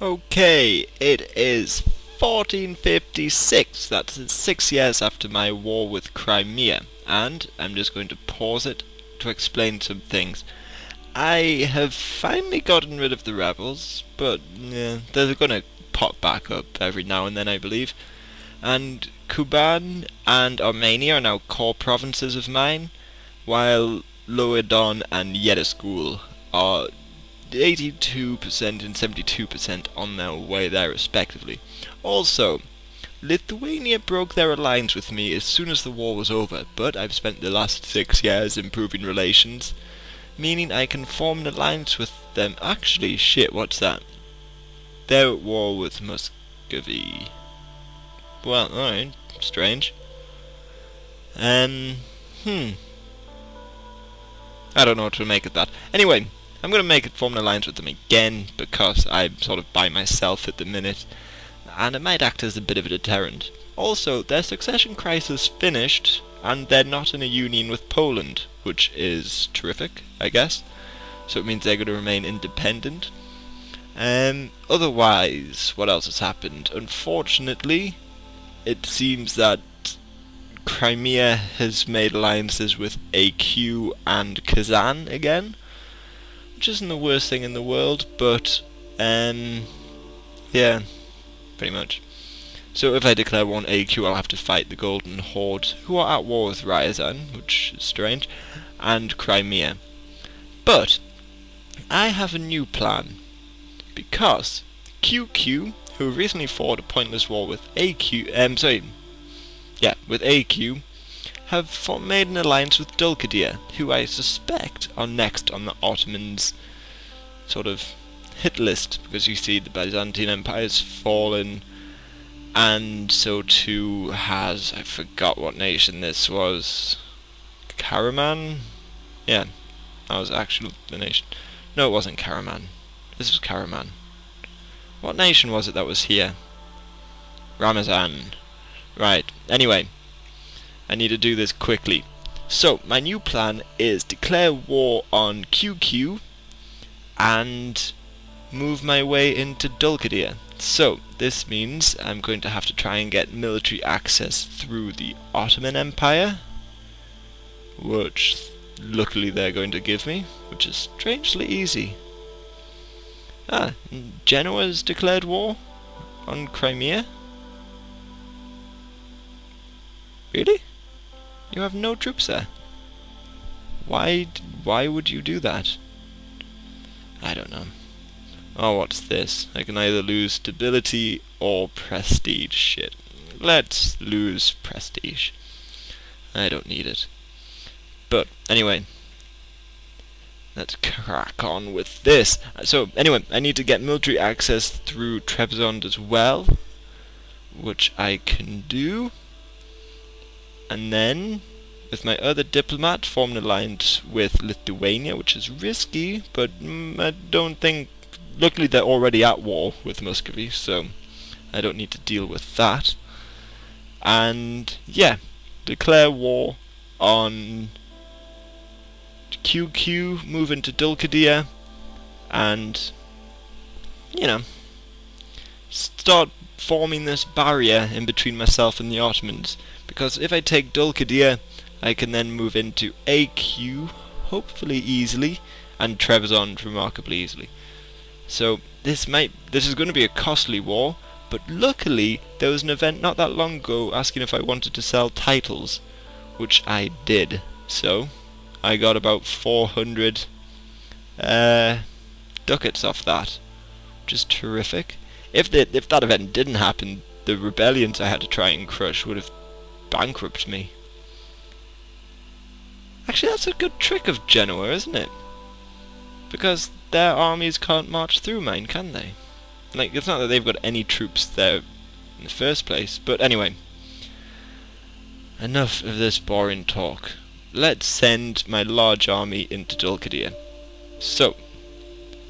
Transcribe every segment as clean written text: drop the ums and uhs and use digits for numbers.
Okay, it is 1456, that's 6 years after my war with Crimea, and I'm just going to pause it to explain some things. I have finally gotten rid of the rebels, but they're gonna pop back up every now and then, I believe. And Kuban and Armenia are now core provinces of mine, while Lower Don and Yediskul are 82% and 72% on their way there respectively. Also, Lithuania broke their alliance with me as soon as the war was over, but I've spent the last 6 years improving relations, meaning I can form an alliance with them. Actually, shit, what's that? They're at war with Muscovy. Well, alright, strange. I don't know what to make of that. Anyway, I'm going to form an alliance with them again, because I'm sort of by myself at the minute, and it might act as a bit of a deterrent. Also, their succession crisis finished, and they're not in a union with Poland, which is terrific, I guess. So it means they're going to remain independent. Otherwise, what else has happened? Unfortunately, it seems that Crimea has made alliances with AQ and Kazan again, which isn't the worst thing in the world, but yeah, pretty much. So if I declare war on AQ, I'll have to fight the Golden Horde, who are at war with Ryazan, which is strange, and Crimea. But I have a new plan, because QQ, who recently fought a pointless war with AQ, with AQ, have made an alliance with Dulkadir, who I suspect are next on the Ottomans' sort of hit list, because you see the Byzantine Empire's fallen, and so too has, I forgot what nation this was, Karaman? Yeah, that was actually the nation. No, it wasn't Karaman. This was Karaman. What nation was it that was here? Ramazan. Right, anyway, I need to do this quickly. So, my new plan is declare war on QQ and move my way into Dulkadir. So, this means I'm going to have to try and get military access through the Ottoman Empire, which luckily they're going to give me, which is strangely easy. Genoa's declared war on Crimea? Really? You have no troops there. Why would you do that? I don't know. Oh, what's this? I can either lose stability or prestige. Shit. Let's lose prestige. I don't need it. But, anyway. Let's crack on with this. So, anyway, I need to get military access through Trebizond as well, which I can do. And then, with my other diplomat, form an alliance with Lithuania, which is risky, but I don't think... Luckily they're already at war with Muscovy, so I don't need to deal with that. And, yeah, declare war on QQ, move into Dulkadir, and, start forming this barrier in between myself and the Ottomans. Because if I take Dulkadir, I can then move into AQ, hopefully easily, and Trebizond remarkably easily. So this is going to be a costly war, but luckily there was an event not that long ago asking if I wanted to sell titles, which I did. So I got about 400 ducats off that, which is terrific. If that event didn't happen, the rebellions I had to try and crush would have bankrupted me. Actually, that's a good trick of Genoa, isn't it? Because their armies can't march through mine, can they? Like, it's not that they've got any troops there in the first place, but anyway. Enough of this boring talk. Let's send my large army into Dulkadir. So,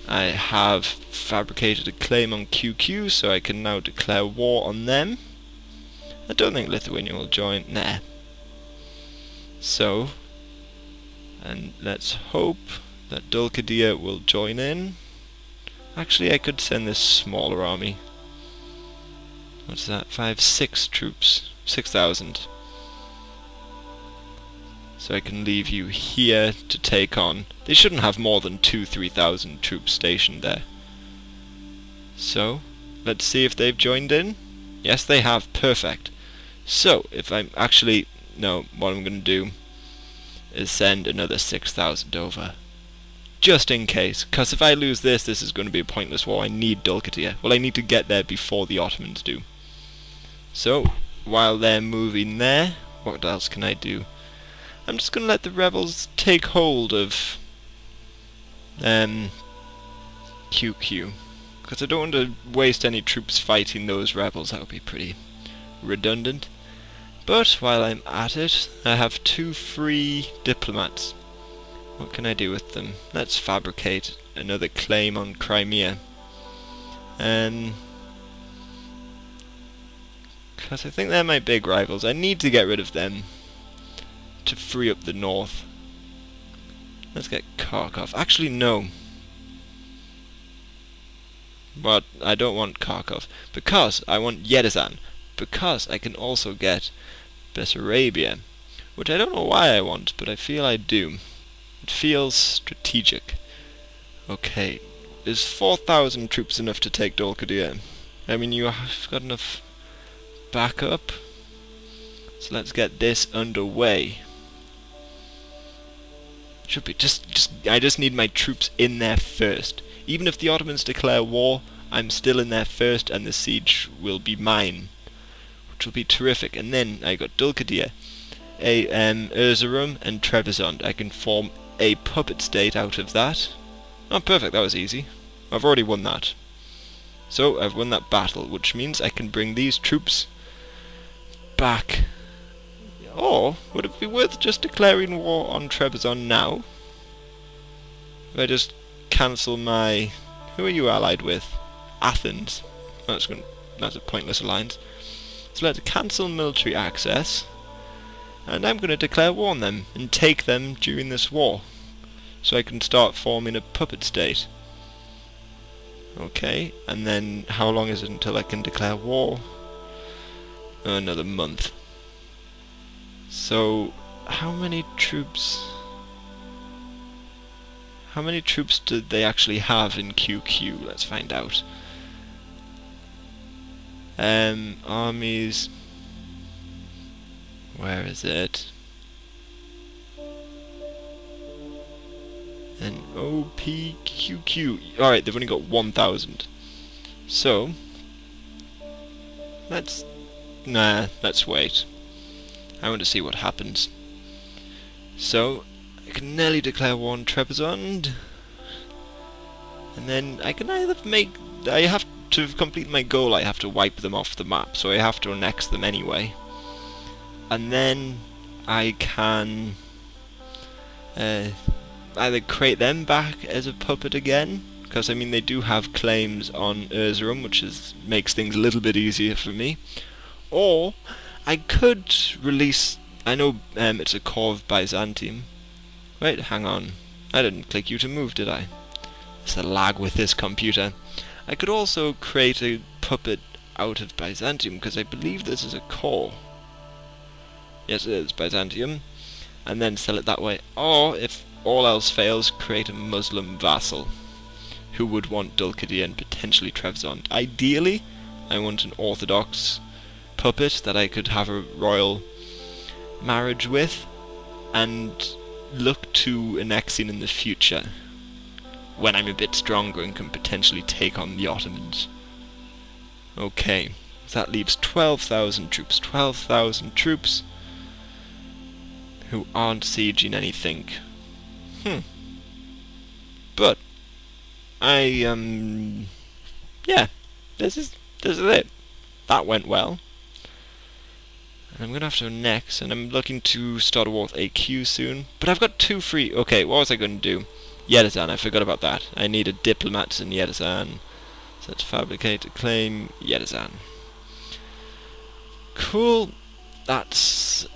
I have fabricated a claim on QQ, so I can now declare war on them. I don't think Lithuania will join. Nah. So, and let's hope that Dulkadir will join in. Actually, I could send this smaller army. What's that? 6 troops. 6,000. So I can leave you here to take on. They shouldn't have more than 3,000 troops stationed there. So, let's see if they've joined in. Yes, they have. Perfect. So, if I'm actually... No, what I'm going to do is send another 6,000 over. Just in case, because if I lose this, this is going to be a pointless war. I need Dulkadir. Well, I need to get there before the Ottomans do. So, while they're moving there, what else can I do? I'm just going to let the rebels take hold of QQ. Because I don't want to waste any troops fighting those rebels. That would be pretty redundant. But while I'm at it, I have 2 free diplomats. What can I do with them? Let's fabricate another claim on Crimea. Because I think they're my big rivals. I need to get rid of them to free up the north. Let's get Kharkov. Actually, no. But I don't want Kharkov. Because I want Yedizan. Because I can also get Bessarabia. Which I don't know why I want, but I feel I do. It feels strategic. Okay, is 4,000 troops enough to take Dulkadir? I mean, you have got enough backup. So let's get this underway. Should be I just need my troops in there first. Even if the Ottomans declare war, I'm still in there first, and the siege will be mine, which will be terrific. And then I got Dulkadir, Erzurum, and Trebizond. I can form a puppet state out of that. Oh, perfect, that was easy. I've already won that. So, I've won that battle, which means I can bring these troops back. Or, would it be worth just declaring war on Trebizond now? If I just cancel my... Who are you allied with? Athens. That's a pointless alliance. So let's cancel military access. And I'm going to declare war on them and take them during this war, so I can start forming a puppet state. Okay, and then how long is it until I can declare war? Another month. So, how many troops did they actually have in QQ? Let's find out. Armies... Where is it? And OPQQ. Alright, they've only got 1,000. So, let's wait. I want to see what happens. So, I can nearly declare war on Trebizond. And then I can either I have to complete my goal, I have to wipe them off the map, so I have to annex them anyway. And then I can either create them back as a puppet again, because I mean they do have claims on Erzurum, which makes things a little bit easier for me. Or I could release... I know it's a core of Byzantium. Wait, hang on. I didn't click you to move, did I? It's a lag with this computer. I could also create a puppet out of Byzantium, because I believe this is a core. Yes, it is Byzantium. And then sell it that way. Or, if all else fails, create a Muslim vassal who would want Dulkadir and potentially Trebizond. Ideally, I want an Orthodox puppet that I could have a royal marriage with and look to annexing in the future when I'm a bit stronger and can potentially take on the Ottomans. Okay, so that leaves 12,000 troops. 12,000 troops who aren't sieging anything. But yeah, this is it. That went well. And I'm gonna have to annex, and I'm looking to start a war with AQ soon. But I've got 2 free. Okay, what was I going to do? Yedizan, I forgot about that. I need a diplomat in Yedizan. So let's fabricate a claim Yedizan. Cool. That's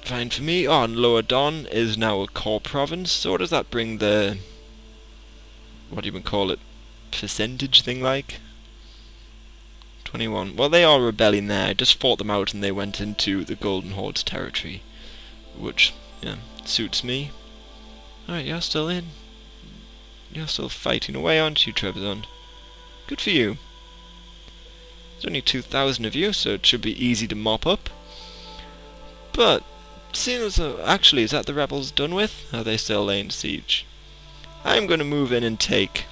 fine for me. Oh, and Lower Don is now a core province. So what does that bring the... what do you call it? percentage thing like? 21. Well, they are rebelling there. I just fought them out and they went into the Golden Horde's territory. Which, yeah, suits me. Alright, you're still in. You're still fighting away, aren't you, Trebizond? Good for you. There's only 2,000 of you, so it should be easy to mop up. But, seeing as though... Actually, is that the rebels done with? Are they still laying siege? I'm going to move in and take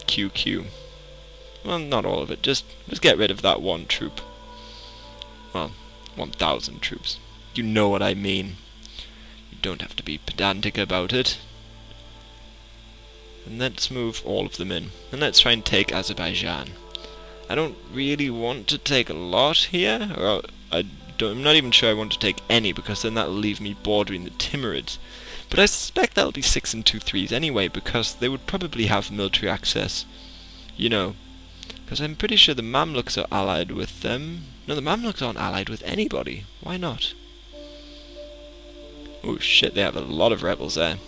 QQ. Well, not all of it. Just get rid of that one troop. Well, 1,000 troops. You know what I mean. You don't have to be pedantic about it. And let's move all of them in. And let's try and take Azerbaijan. I don't really want to take a lot here. Or I'm not even sure I want to take any, because then that'll leave me bordering the Timurids. But I suspect that'll be 6 and 2/3 anyway, because they would probably have military access. You know. Because I'm pretty sure the Mamluks are allied with them. No, the Mamluks aren't allied with anybody. Why not? Oh shit, they have a lot of rebels there.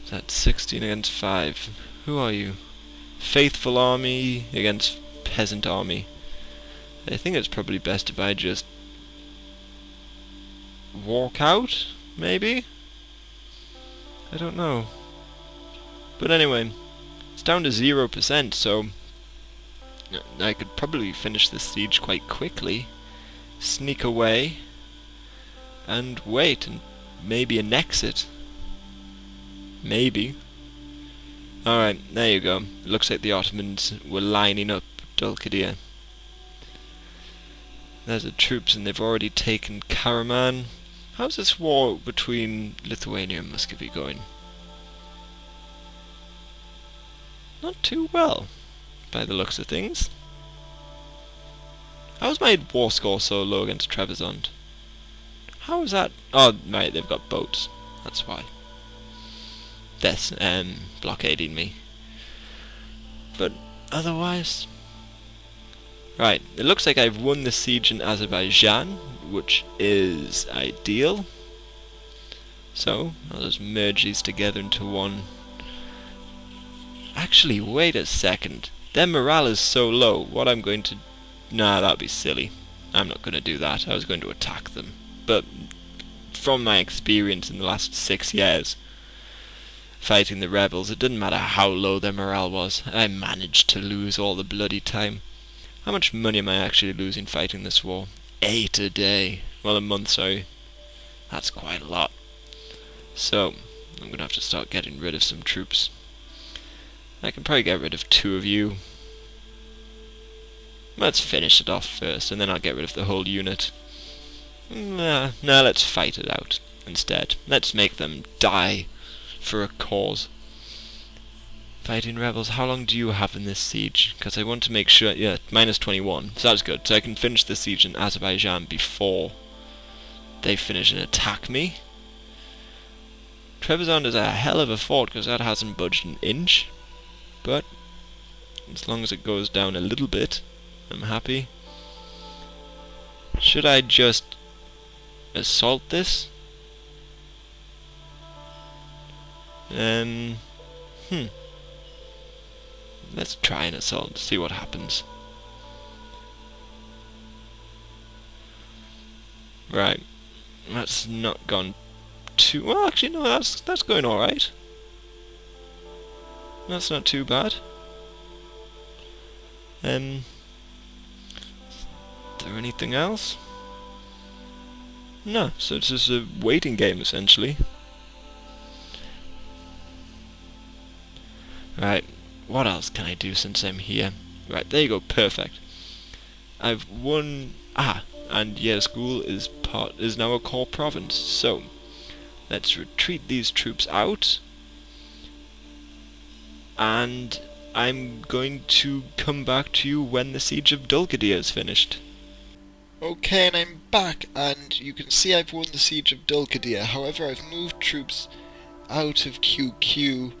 That's 16 against 5. Who are you? Faithful army against peasant army. I think it's probably best if I just walk out, maybe? I don't know. But anyway, it's down to 0%, so I could probably finish this siege quite quickly. Sneak away and wait and maybe annex it. Maybe. Alright, there you go. Looks like the Ottomans were lining up Dulkadir. There's the troops and they've already taken Karaman. How's this war between Lithuania and Muscovy going? Not too well, by the looks of things. How's my war score so low against Trebizond? How is that? Oh, right, they've got boats. That's why. That's blockading me. But otherwise... Right, it looks like I've won the siege in Azerbaijan, which is ideal. So, I'll just merge these together into one. Actually, wait a second. Their morale is so low, what I'm going to... Nah, that'd be silly. I'm not going to do that. I was going to attack them. But, from my experience in the last 6 years, fighting the rebels, it didn't matter how low their morale was. I managed to lose all the bloody time. How much money am I actually losing fighting this war? 8 a day. Well, a month, sorry. That's quite a lot. So, I'm going to have to start getting rid of some troops. I can probably get rid of 2 of you. Let's finish it off first, and then I'll get rid of the whole unit. Nah, let's fight it out instead. Let's make them die for a cause. Fighting rebels, how long do you have in this siege? Because I want to make sure... Yeah, minus 21. So that's good. So I can finish the siege in Azerbaijan before they finish and attack me. Trebizond is a hell of a fort, because that hasn't budged an inch. But, as long as it goes down a little bit, I'm happy. Should I just assault this? Let's try an assault, see what happens. Right. That's not gone too... Well, actually, no, that's going alright. That's not too bad. Is there anything else? No, so it's just a waiting game, essentially. Right, what else can I do since I'm here? Right, there you go, perfect. I've won... and Yerzgul is now a core province, so let's retreat these troops out. And I'm going to come back to you when the siege of Dulkadir is finished. Okay, and I'm back, and you can see I've won the siege of Dulkadir. However, I've moved troops out of QQ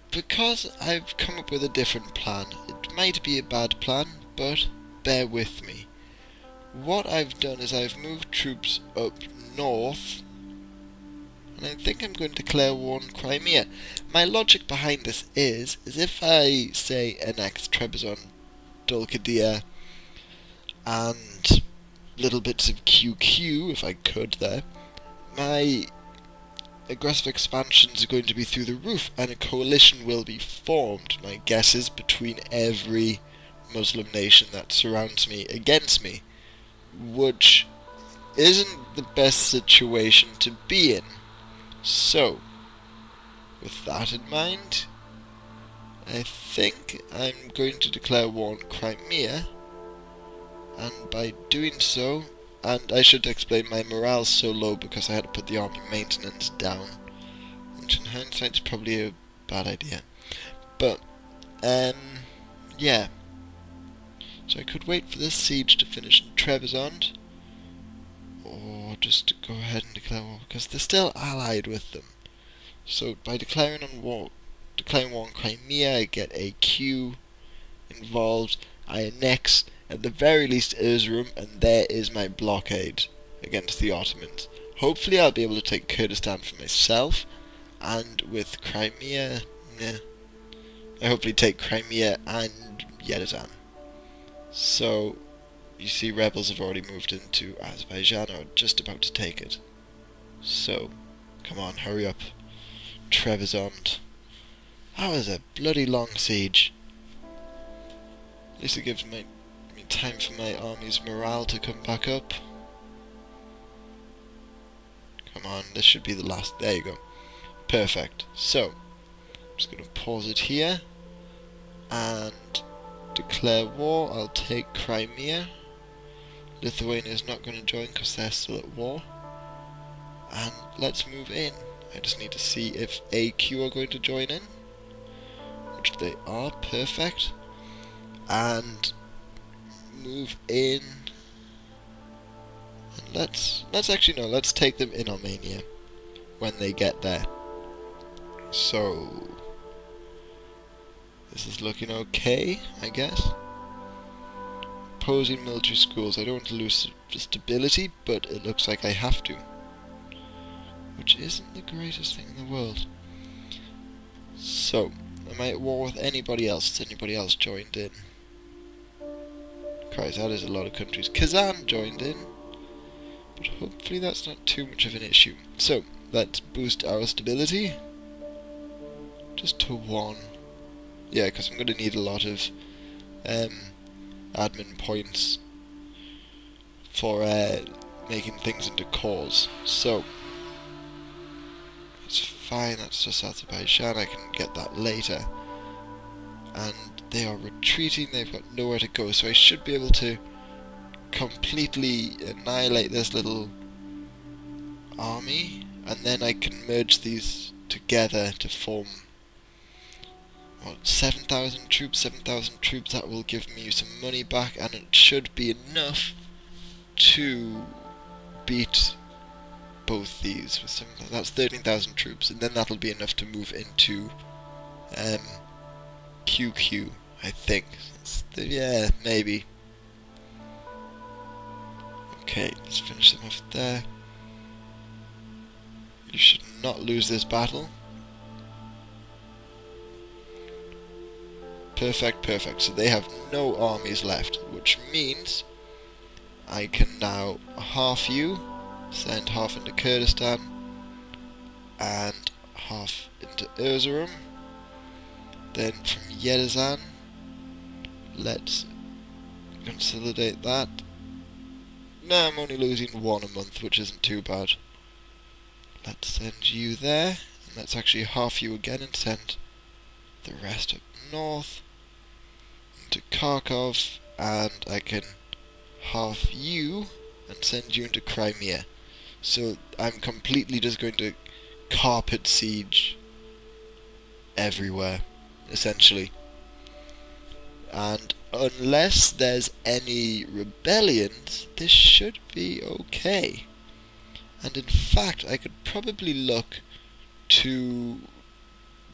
because I've come up with a different plan. It might be a bad plan, but bear with me. What I've done is I've moved troops up north, and I think I'm going to declare war on Crimea. My logic behind this is if I, say, annex Trebizond, Dulkadia, and little bits of QQ, if I could there, my aggressive expansions are going to be through the roof, and a coalition will be formed, my guess is, between every Muslim nation that surrounds me against me, which isn't the best situation to be in. So, with that in mind, I think I'm going to declare war on Crimea, and by doing so, and I should explain, my morale's so low because I had to put the army maintenance down, which in hindsight is probably a bad idea. But, yeah. So I could wait for this siege to finish in Trebizond, or just to go ahead and declare war, because they're still allied with them. So by declaring war on Crimea, I get a Q involved, I annex at the very least Erzurum, and there is my blockade against the Ottomans. Hopefully I'll be able to take Kurdistan for myself, and with Crimea, I hopefully take Crimea and Yerevan. So, you see rebels have already moved into Azerbaijan, or just about to take it. So, come on, hurry up. Trebizond. That was a bloody long siege. At least it gives me time for my army's morale to come back up. Come on, this should be the last. There you go. Perfect. So, I'm just going to pause it here and declare war. I'll take Crimea. Lithuania is not going to join because they're still at war. And let's move in. I just need to see if AQ are going to join in, which they are. Perfect. And move in. And let's take them in Armenia when they get there. So this is looking okay, I guess. Opposing military schools. I don't want to lose stability, but it looks like I have to, which isn't the greatest thing in the world. So, am I at war with anybody else? Has anybody else joined in? Christ, that is a lot of countries. Kazan joined in, but hopefully that's not too much of an issue. So, let's boost our stability just to 1. Yeah, because I'm going to need a lot of admin points for making things into cores. So, it's fine, that's just Azerbaijan, I can get that later. And they are retreating, they've got nowhere to go, so I should be able to completely annihilate this little army, and then I can merge these together to form 7,000 troops, that will give me some money back, and it should be enough to beat both these. That's 13,000 troops, and then that'll be enough to move into QQ, I think. Yeah, maybe. Okay, let's finish them off there. You should not lose this battle. Perfect. So they have no armies left, which means I can now half you, send half into Kurdistan, and half into Erzurum. Then from Yerevan, let's consolidate that. No, I'm only losing 1 a month, which isn't too bad. Let's send you there, and let's actually half you again and send the rest up north into Kharkov, and I can half you and send you into Crimea. So I'm completely just going to carpet siege everywhere, essentially. And unless there's any rebellions, this should be okay. And in fact, I could probably look to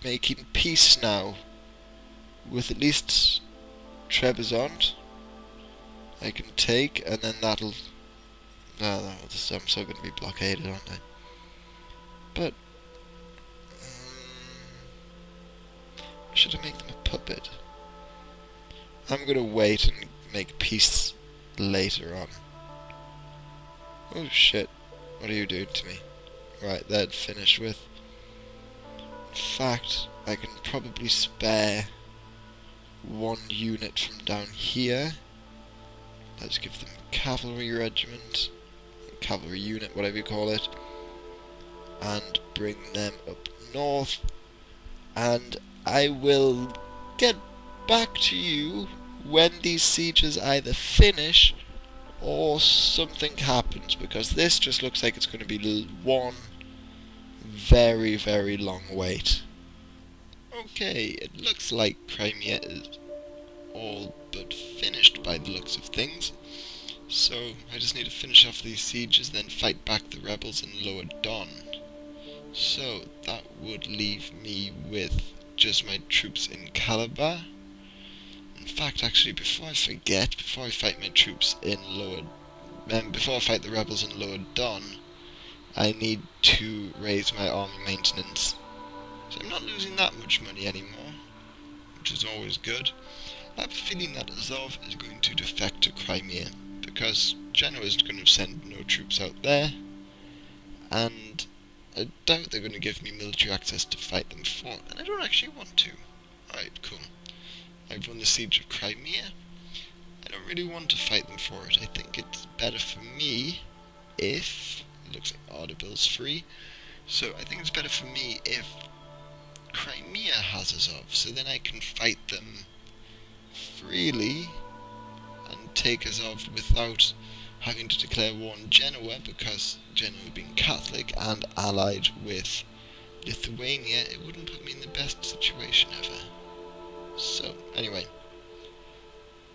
making peace now with at least Trebizond. I can take, and then that'll... I'm still going to be blockaded, aren't I? But should I make them a puppet? I'm gonna wait and make peace later on. Oh shit, what are you doing to me? Right, that finished with. In fact, I can probably spare one unit from down here. Let's give them cavalry regiment, cavalry unit, whatever you call it, and bring them up north, and I will get back to you when these sieges either finish or something happens, because this just looks like it's going to be one very, very long wait. Okay, it looks like Crimea is all but finished by the looks of things. So I just need to finish off these sieges, then fight back the rebels in Lower Don. So that would leave me with just my troops in Calabar. In fact, actually, before I forget, before I fight my troops in before I fight the rebels in Lower Don, I need to raise my army maintenance. So I'm not losing that much money anymore, which is always good. I have a feeling that Azov is going to defect to Crimea, because Genoa is going to send no troops out there, and I doubt they're going to give me military access to fight them for, and I don't actually want to. Alright, cool. I've won the siege of Crimea. I don't really want to fight them for it. I think it's better for me if... It looks like Audible's free. So I think it's better for me if Crimea has Azov, so then I can fight them freely and take Azov without having to declare war on Genoa, because Genoa being Catholic and allied with Lithuania, it wouldn't put me in the best situation ever. So, anyway,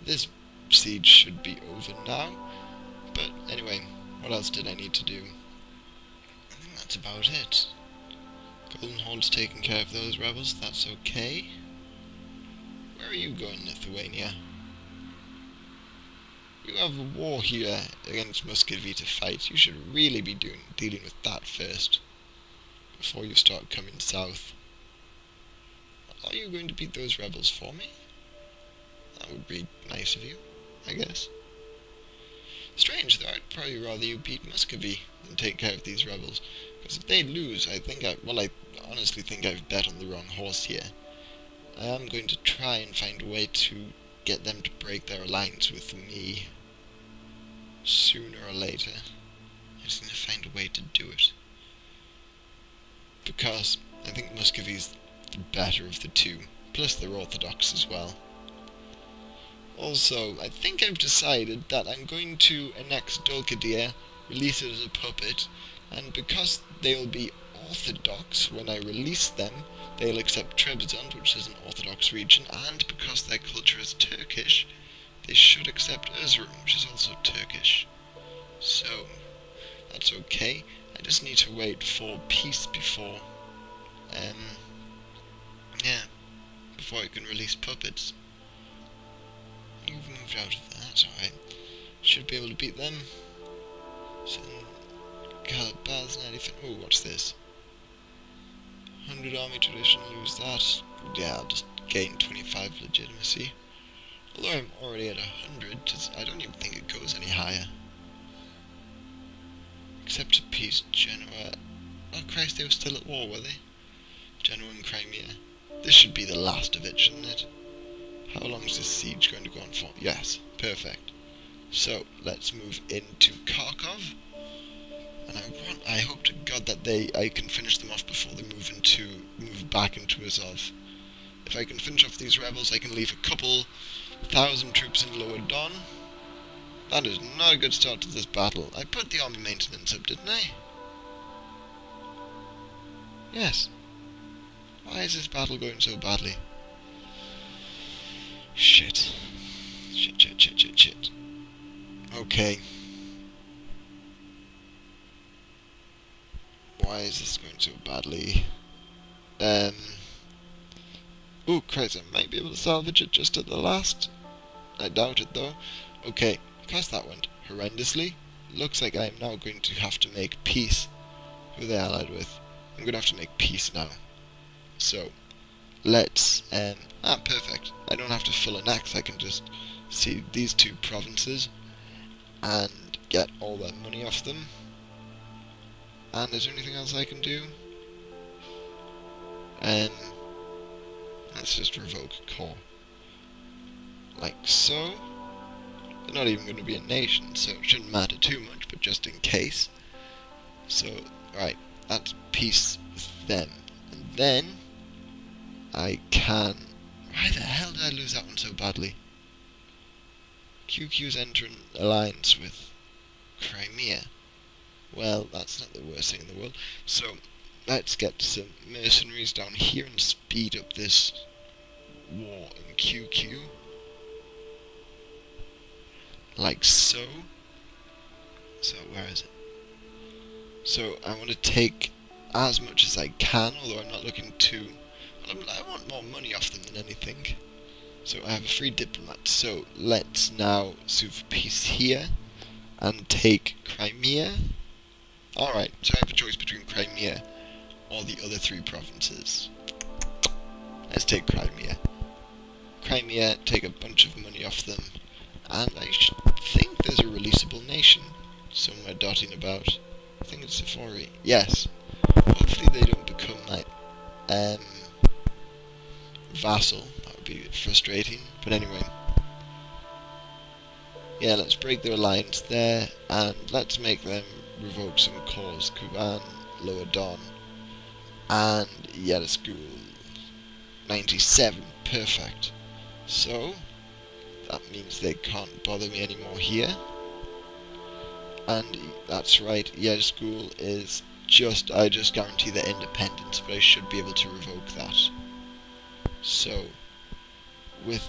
this siege should be over now, but anyway, what else did I need to do? I think that's about it. Golden Horde's taking care of those rebels, that's okay. Where are you going, Lithuania? You have a war here against Muscovy to fight. You should really be dealing with that first, before you start coming south. Are you going to beat those rebels for me? That would be nice of you, I guess. Strange though, I'd probably rather you beat Muscovy than take care of these rebels, because if they lose, I honestly think I've bet on the wrong horse here. I am going to try and find a way to get them to break their alliance with me sooner or later. I just need to find a way to do it, because I think Muscovy's the better of the two, plus they're Orthodox as well. Also, I think I've decided that I'm going to annex Dolkadir, release it as a puppet, and because they'll be Orthodox when I release them, they'll accept Trebizond, which is an Orthodox region, and because their culture is Turkish, they should accept Erzurum, which is also Turkish. So, that's okay. I just need to wait for peace before I can release puppets. You've moved out of that, that's alright. Should be able to beat them. So, Calabar's 95. Oh, what's this? 100 army tradition, lose that. Yeah, I'll just gain 25 legitimacy. Although I'm already at 100, I don't even think it goes any higher. Accept a peace, Genoa. Oh Christ, they were still at war, were they? Genoa and Crimea. This should be the last of it, shouldn't it? How long is this siege going to go on for? Yes, perfect. So, let's move into Kharkov. And I hope to God that I can finish them off before they move back into Azov. If I can finish off these rebels, I can leave a couple thousand troops in Lower Don. That is not a good start to this battle. I put the army maintenance up, didn't I? Yes. Why is this battle going so badly? Shit. Shit. Okay. Why is this going so badly? Oh Christ, I might be able to salvage it just at the last. I doubt it though. Okay, because that went horrendously, looks like I am now going to have to make peace. Who are they allied with? I'm gonna have to make peace now. So, let's, perfect. I don't have to fill an axe, I can just see these two provinces and get all that money off them. And is there anything else I can do? Let's just revoke core. Like so. They're not even going to be a nation, so it shouldn't matter too much, but just in case. So, right, that's peace with them. And then, I can... Why the hell did I lose that one so badly? QQ's entering alliance with Crimea. Well, that's not the worst thing in the world. So, let's get some mercenaries down here and speed up this war in QQ. Like so. So, where is it? So, I want to take as much as I can, although I'm not looking to... I want more money off them than anything. So, I have a free diplomat. So, let's now sue for peace here and take Crimea. Alright, so I have a choice between Crimea or the other three provinces. Let's take Crimea. Crimea, take a bunch of money off them, and I think there's a releasable nation somewhere dotting about. I think it's Safari. Yes. Hopefully they don't become like vassal. That would be frustrating. But anyway. Yeah, let's break their alliance there, and let's make them revoke some cores. Kuban, Lower Don, and School 97. Perfect. So, that means they can't bother me anymore here. And that's right, School is I just guarantee their independence, but I should be able to revoke that. So, with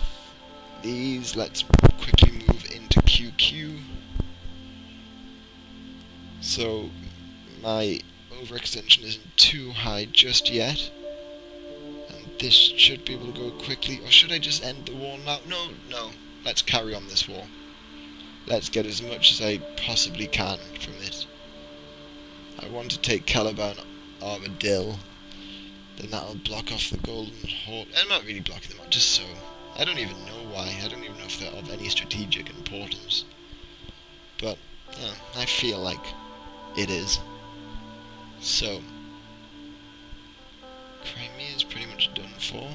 these, let's quickly move into QQ. So, my overextension isn't too high just yet. And this should be able to go quickly. Or should I just end the war now? No. Let's carry on this war. Let's get as much as I possibly can from it. I want to take Caliban Armadillo. Then that'll block off the Golden Horde. I'm not really blocking them out, just so. I don't even know why. I don't even know if they're of any strategic importance. But, yeah, I feel like it is. So, Crimea is pretty much done for.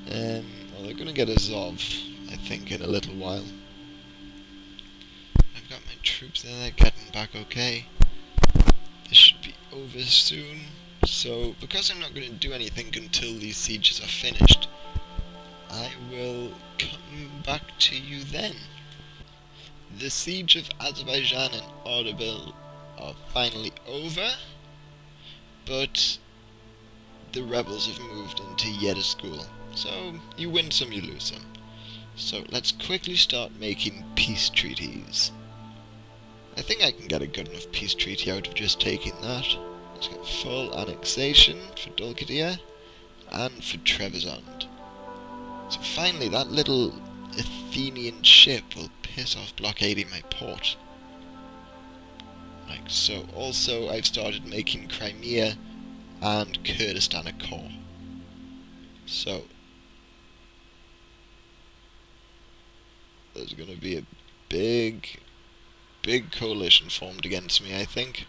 Well, they're gonna get Azov, I think, in a little while. I've got my troops there, they're getting back okay. This should be over soon. So, because I'm not going to do anything until these sieges are finished, I will come back to you then. The siege of Azerbaijan and Ardabil are finally over, but the rebels have moved into School. So, you win some, you lose some. So, let's quickly start making peace treaties. I think I can get a good enough peace treaty out of just taking that. Let's get full annexation for Dulkadir and for Trebizond. So finally that little Athenian ship will piss off blockading my port. Like so. Also, I've started making Crimea and Kurdistan a core. So, there's going to be a big coalition formed against me, I think.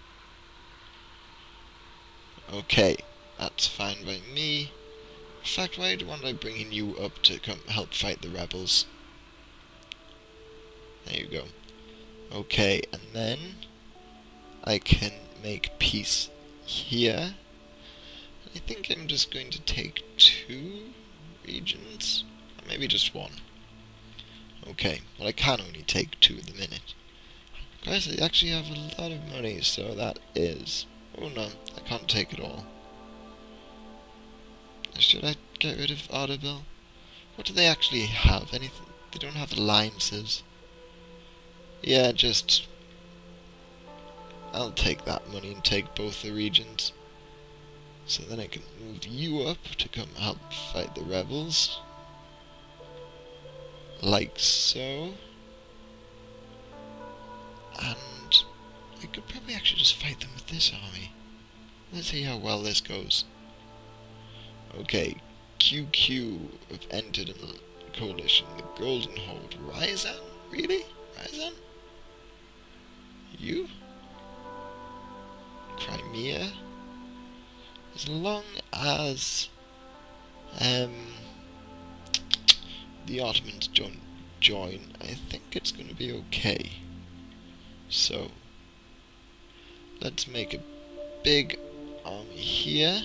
Okay, that's fine by me. In fact, why don't I bring you up to come help fight the rebels? There you go. Okay, and then I can make peace here. I think I'm just going to take 2 regions, or maybe just 1. Okay, well I can only take 2 at the minute. Guys, I actually have a lot of money, so that is... Oh no, I can't take it all. Should I get rid of Ardabil? What do they actually have? Anything? They don't have alliances. Yeah, just... I'll take that money and take both the regions. So then I can move you up to come help fight the rebels. Like so. And I could probably actually just fight them with this army. Let's see how well this goes. Okay, QQ have entered in the coalition. The Golden Horde. Ryazan? Really? Ryazan? You? Crimea? As long as the Ottomans don't join, I think it's going to be okay. So let's make a big army here.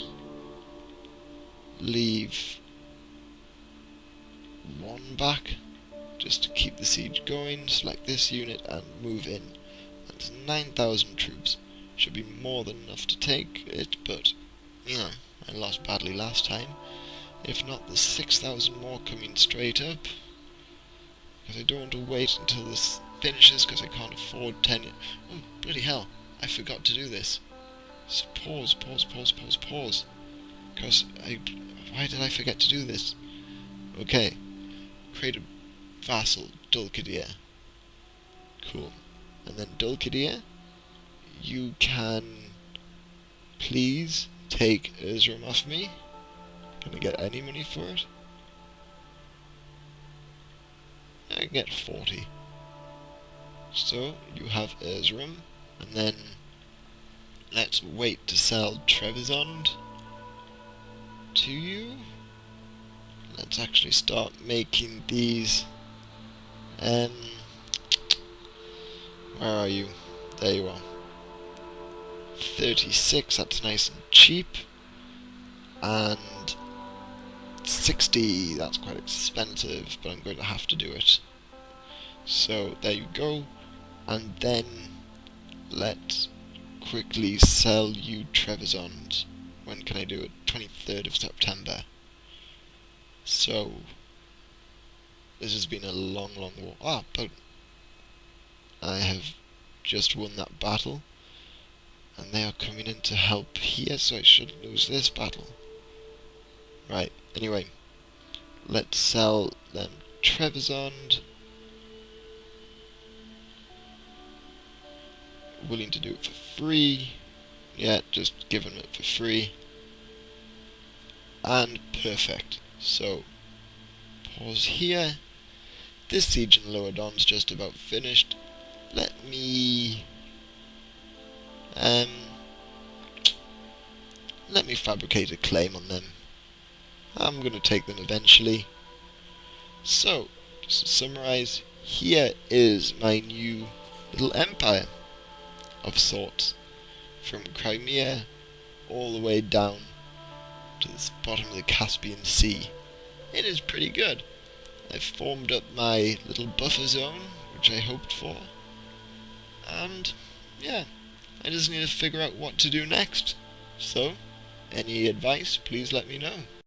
Leave one back just to keep the siege going. Select this unit and move in. That's 9,000 troops. Should be more than enough to take it, but yeah, I lost badly last time. If not, there's 6,000 more coming straight up. Because I don't want to wait until this finishes, because I can't afford 10. Oh, bloody hell, I forgot to do this. So pause. Because why did I forget to do this? Okay, create a vassal, Dulkadir. Cool. And then Dulkadir, you can please take Erzurum off me. Can I get any money for it? I can get 40. So you have Erzurum, and then let's wait to sell Trebizond to you. Let's actually start making these. Where are you? There you are. 36, that's nice and cheap. And 60, that's quite expensive, but I'm going to have to do it. So there you go. And then let's quickly sell you Trebizond. When can I do it? 23rd of September. So this has been a long war. But I have just won that battle, and they are coming in to help here, so I shouldn't lose this battle. Right, anyway, let's sell them Trebizond. Willing to do it for free. Yeah, just give them it for free. And perfect. So, pause here. This siege in Lower Don's just about finished. Let me fabricate a claim on them. I'm going to take them eventually. So, just to summarize, here is my new little empire of sorts, from Crimea all the way down to the bottom of the Caspian Sea. It is pretty good. I've formed up my little buffer zone, which I hoped for, and yeah, I just need to figure out what to do next. So, any advice, please let me know.